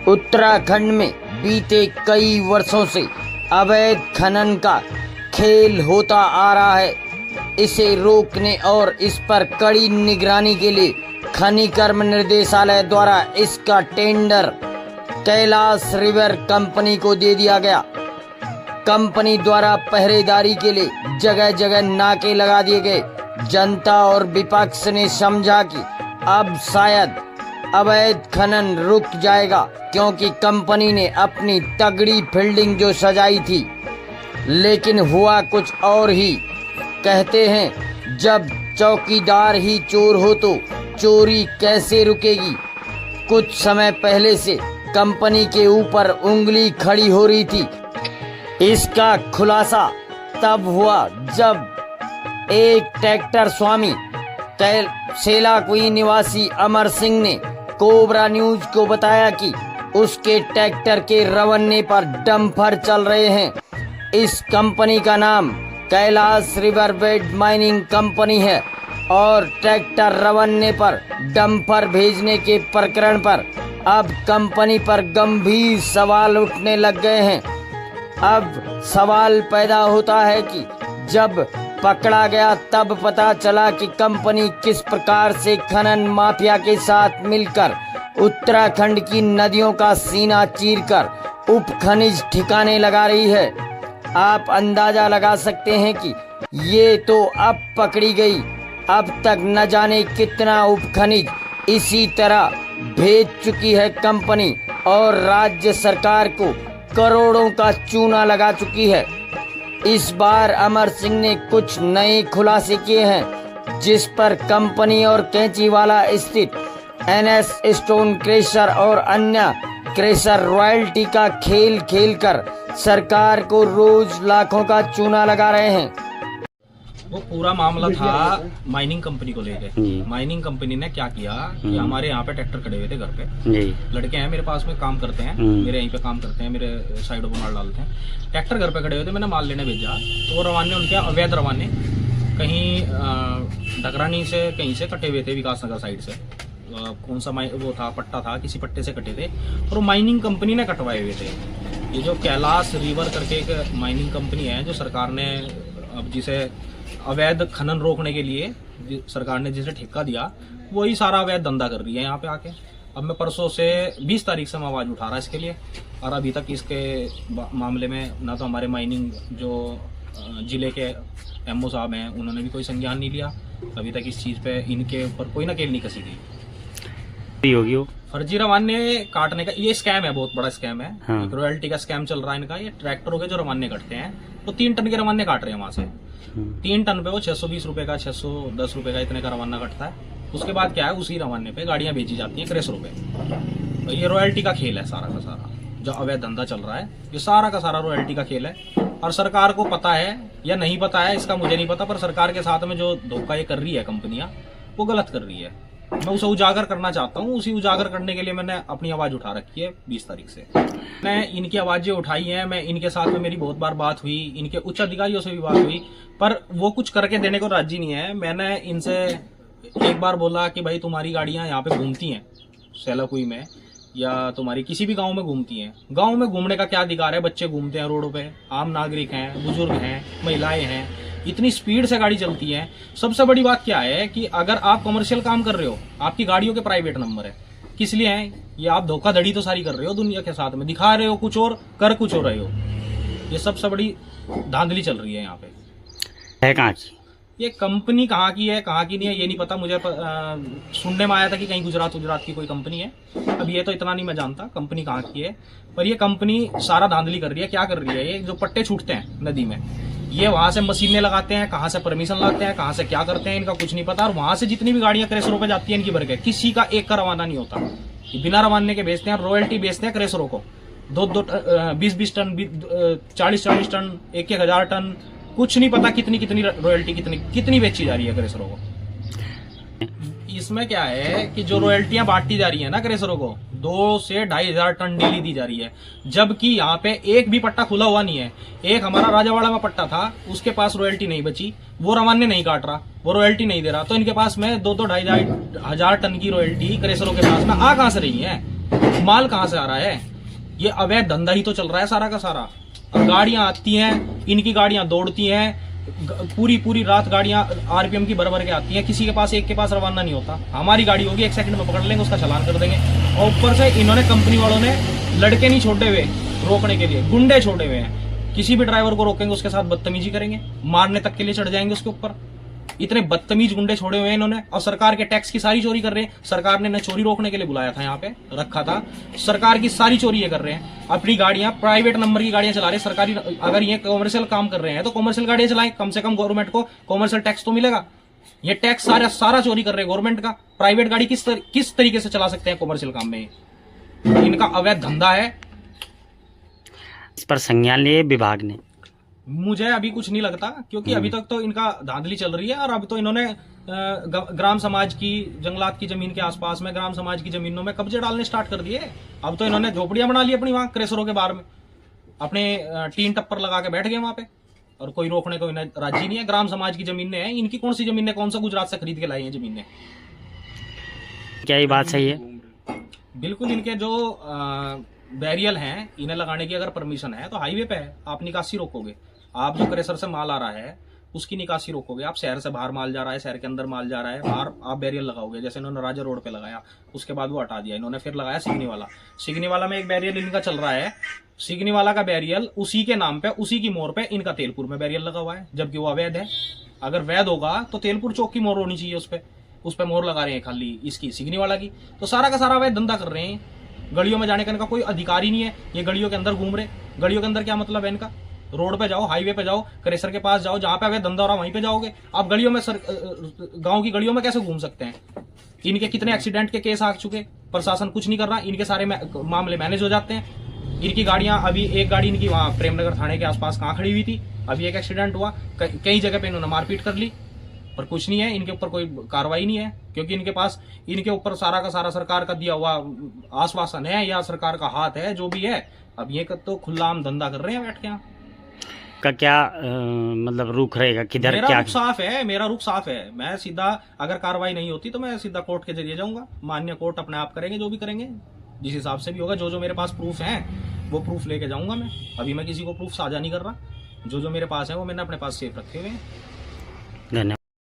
उत्तराखंड में बीते कई वर्षों से अवैध खनन का खेल होता आ रहा है। इसे रोकने और इस पर कड़ी निगरानी के लिए खनिकर्म निर्देशालय द्वारा इसका टेंडर कैलाश रिवर कंपनी को दे दिया गया। कंपनी द्वारा पहरेदारी के लिए जगह जगह नाके लगा दिए गए। जनता और विपक्ष ने समझा कि अब शायद अवैध खनन रुक जाएगा, क्योंकि कंपनी ने अपनी तगड़ी फील्डिंग जो सजाई थी। लेकिन हुआ कुछ और ही। कहते हैं जब चौकीदार ही चोर हो तो चोरी कैसे रुकेगी। कुछ समय पहले से कंपनी के ऊपर उंगली खड़ी हो रही थी। इसका खुलासा तब हुआ जब एक ट्रैक्टर स्वामी सेलाकुई निवासी अमर सिंह ने कोबरा न्यूज को बताया कि उसके ट्रैक्टर के रवन्ने पर डंपर चल रहे हैं। इस कंपनी का नाम Kailash river bed mining company है और ट्रैक्टर रवन्ने पर डंपर भेजने के प्रकरण पर अब कंपनी पर गंभीर सवाल उठने लग गए हैं। अब सवाल पैदा होता है कि जब पकड़ा गया तब पता चला कि कंपनी किस प्रकार से खनन माफिया के साथ मिलकर उत्तराखंड की नदियों का सीना चीरकर उप खनिज ठिकाने लगा रही है। आप अंदाजा लगा सकते हैं कि ये तो अब पकड़ी गई, अब तक न जाने कितना उप खनिज इसी तरह भेज चुकी है कंपनी और राज्य सरकार को करोड़ों का चूना लगा चुकी है। इस बार अमर सिंह ने कुछ नए खुलासे किए हैं, जिस पर कंपनी और कैंचीवाला स्थित एनएस स्टोन क्रेशर और अन्य क्रेशर रॉयल्टी का खेल खेलकर सरकार को रोज लाखों का चूना लगा रहे हैं। वो पूरा मामला था माइनिंग कंपनी को लेके। माइनिंग कंपनी ने क्या किया कि हमारे यहाँ पे ट्रैक्टर खड़े हुए थे घर पे। लड़के हैं मेरे पास में काम करते हैं, मेरे यहीं पे काम करते हैं, मेरे साइडों पे माल डालते हैं। ट्रैक्टर घर पे खड़े हुए थे, मैंने माल लेने भेजा तो वो रवाने उनके अवैध रवाने कहीं ढकरानी से कहीं से कटे हुए थे, विकासनगर साइड से। कौन सा वो था, पट्टा था, किसी पट्टे से कटे थे और वो माइनिंग कंपनी ने कटवाए हुए थे। ये जो कैलाश रिवर करके एक माइनिंग कंपनी है जो सरकार ने अब जिसे अवैध खनन रोकने के लिए सरकार ने जिसे ठेका दिया, वही सारा अवैध धंधा कर रही है यहाँ पे आके। अब मैं परसों से 20 तारीख से मैं आवाज उठा रहा इसके लिए और अभी तक इसके मामले में ना तो हमारे माइनिंग जो जिले के एमओ साहब हैं उन्होंने भी कोई संज्ञान नहीं लिया। अभी तक इस चीज पे इनके ऊपर कोई नकेल नहीं कसी गई होगी। वो फर्जी रवाने काटने का ये स्कैम है, बहुत बड़ा स्कैम है। हाँ। एक रॉयल्टी का स्कैम चल रहा है इनका। ये ट्रैक्टरों के जो रवाने कटते हैं वो 3 टन के रवाने काट रहे हैं वहां से। 3 टन पे वो 620 रुपए का 610 रुपए का इतने का रवाना कटता है। उसके बाद क्या है, उसी रवाने पे गाड़ियां भेजी जाती हैं क्रेशरों पे। तो ये रॉयल्टी का खेल है सारा का सारा, जो अवैध धंधा चल रहा है ये सारा का सारा रॉयल्टी का खेल है। और सरकार को पता है या नहीं पता है इसका मुझे नहीं पता, पर सरकार के साथ में जो धोखा ये कर रही है कंपनियां वो गलत कर रही है। मैं उसे उजागर करना चाहता हूँ। उसी उजागर करने के लिए मैंने अपनी आवाज उठा रखी है 20 तारीख से। मैं इनकी आवाजें उठाई हैं, मैं इनके साथ में मेरी बहुत बार बात हुई, इनके उच्च अधिकारियों से भी बात हुई, पर वो कुछ करके देने को राजी नहीं है। मैंने इनसे एक बार बोला कि भाई तुम्हारी गाड़ियां यहाँ पे घूमती हैं सेलाकुई में या तुम्हारी किसी भी गांव में घूमती हैं, गांव में घूमने का क्या अधिकार है? बच्चे घूमते हैं रोडों पे, आम नागरिक हैं, बुजुर्ग हैं, महिलाएं हैं, इतनी स्पीड से गाड़ी चलती है। सबसे बड़ी बात क्या है कि अगर आप कमर्शियल काम कर रहे हो, आपकी गाड़ियों के प्राइवेट नंबर है, किस लिए हैं ये? आप धोखाधड़ी तो सारी कर रहे हो दुनिया के साथ में, दिखा रहे हो कुछ और कर कुछ हो रहे हो। ये सबसे बड़ी धांधली चल रही है यहाँ पे। है कहाँ की ये कंपनी? कहाँ की है कहाँ की नहीं है ये नहीं पता मुझे। सुनने में आया था कि कहीं गुजरात की कोई कंपनी है। अब ये तो इतना नहीं मैं जानता कंपनी कहाँ की है, पर ये कंपनी सारा धांधली कर रही है। क्या कर रही है? ये जो पट्टे छूटते हैं नदी में, ये वहां से मशीनें लगाते हैं, कहाँ से परमिशन लगाते हैं, कहाँ से क्या करते हैं इनका कुछ नहीं पता। और वहां से जितनी भी गाड़ियां क्रेशरों पे जाती हैं इनकी भर के, किसी का एक का रवाना नहीं होता। बिना रवाने के बेचते हैं, रॉयल्टी बेचते हैं क्रेशरों को। 20-20 टन 40-40 टन 1-1000 टन, कुछ नहीं पता कितनी रॉयल्टी कितनी बेची जा रही है क्रेशरों को। इसमें क्या है कि जो रॉयल्टियां बांटी जा रही है ना क्रेशरों को, 2 से 2,500 टन डेली दी जा रही है, जबकि यहाँ पे एक भी पट्टा खुला हुआ नहीं है। एक हमारा राजावाड़ा में पट्टा था, उसके पास रॉयल्टी नहीं बची, वो रवाने नहीं काट रहा, वो रॉयल्टी नहीं दे रहा, तो इनके पास में 2-2 2,500 टन की रॉयल्टी क्रेशरों के पास में आ कहां से रही है? माल कहाँ से आ रहा है? ये अवैध धंधा ही तो चल रहा है सारा का सारा। गाड़ियां आती हैं, इनकी गाड़ियां दौड़ती हैं, पूरी पूरी रात गाड़ियां आरपीएम की भर भर के आती हैं, किसी के पास एक के पास रवाना नहीं होता। हमारी गाड़ी होगी 1 सेकंड में पकड़ लेंगे, उसका चालान कर देंगे। और ऊपर से इन्होंने कंपनी वालों ने लड़के नहीं छोड़े हुए रोकने के लिए, गुंडे छोड़े हुए हैं। किसी भी ड्राइवर को रोकेंगे उसके साथ बदतमीजी करेंगे, मारने तक के लिए चढ़ जाएंगे उसके ऊपर। इतने बदतमीज गुंडे छोड़े हुए हैं इन्होंने। और सरकार के टैक्स की सारी चोरी कर रहे हैं। सरकार ने न चोरी रोकने के लिए बुलाया था, यहाँ पे रखा था, सरकार की सारी चोरी ये कर रहे हैं। अपनी गाड़ियां, प्राइवेट नंबर की गाड़ियां चला रहे हैं सरकारी। अगर ये कॉमर्शियल काम कर रहे हैं तो कॉमर्शियल गाड़ियां चलाएं, कम से कम गवर्नमेंट को कॉमर्शियल टैक्स तो मिलेगा। ये टैक्स सारा चोरी कर रहे हैं गवर्नमेंट का। प्राइवेट गाड़ी किस तरीके से चला सकते हैं कॉमर्शियल काम में? इनका अवैध धंधा है। इस पर संज्ञान लिए विभाग ने? मुझे अभी कुछ नहीं लगता, क्योंकि अभी तक तो इनका धांधली चल रही है। और अब तो इन्होंने ग्राम समाज की, जंगलात की जमीन के आसपास में ग्राम समाज की जमीनों में कब्जे डालने स्टार्ट कर दिए। अब तो इन्होंने झोपड़ियां बना ली अपनी, वहां क्रेशरों के बाहर में अपने टीन टप्पर लगा के बैठ गए वहां पे, और कोई रोकने को इन्हें राजी नहीं है। ग्राम समाज की जमीनें हैं, इनकी कौन सी जमीनें, कौन सा गुजरात से खरीद के लाई हैं जमीनें? क्या ये बात सही है? बिल्कुल। इनके जो बैरियल हैं, इन्हें लगाने की अगर परमिशन है तो हाईवे पे है, आप निकासी रोकोगे। आप जो क्रेशर से माल आ रहा है उसकी निकासी रोकोगे। आप शहर से बाहर माल जा रहा है, शहर के अंदर माल जा रहा है, बाहर आप बैरियल लगाओगे। जैसे इन्होंने राजा रोड पे लगाया, उसके बाद वो हटा दिया इन्होंने, फिर लगाया सिगनी वाला। सिगनी वाला में एक बैरियल इनका चल रहा है। सिगनी वाला का बैरियल उसी के नाम पे, उसी की मोड़ पे इनका तेलपुर में बैरियल लगा हुआ है, जबकि वो अवैध है। अगर वैध होगा तो तेलपुर चौक की मोड़ होनी चाहिए, उस पे मोड़ लगा रहे हैं खाली इसकी सिगनी वाला की। तो सारा का सारा अवैध धंधा कर रहे हैं। गलियों में जाने का इनका कोई अधिकार ही नहीं है। ये गलियों के अंदर घूम रहे। गलियों के अंदर क्या मतलब है इनका? रोड पे जाओ, हाईवे पे जाओ, क्रेशर के पास जाओ, जहां पे अवैध धंधा हो रहा वहीं पे जाओगे। आप गलियों में, गांव की गलियों में कैसे घूम सकते हैं? इनके कितने एक्सीडेंट के केस आ चुके, प्रशासन कुछ नहीं कर रहा। इनके सारे मामले मैनेज हो जाते हैं। इनकी गाड़ियां, अभी एक गाड़ी इनकी वहां प्रेमनगर थाने के आसपास कहां खड़ी हुई थी, अभी एक एक्सीडेंट हुआ। कई जगह पे इन्होंने मारपीट कर ली, पर कुछ नहीं है, इनके ऊपर कोई कार्रवाई नहीं है, क्योंकि इनके ऊपर सारा का सारा सरकार का दिया हुआ आश्वासन है या सरकार का हाथ है, जो भी है। अब ये तो खुला आम धंधा कर रहे हैं बैठ के। यहाँ का क्या मतलब रुख रहेगा, किधर मेरा क्या? रुख साफ है, मेरा रुख साफ है। मैं सीधा, अगर कार्रवाई नहीं होती तो मैं सीधा कोर्ट के जरिए जाऊंगा। मान्य कोर्ट अपने आप करेंगे जो भी करेंगे, जिस हिसाब से भी होगा। जो मेरे पास प्रूफ है वो प्रूफ लेके जाऊंगा मैं। अभी मैं किसी को प्रूफ साझा नहीं कर रहा। जो मेरे पास है वो मैंने अपने पास सेफ रखे हुए हैं। धन्यवाद।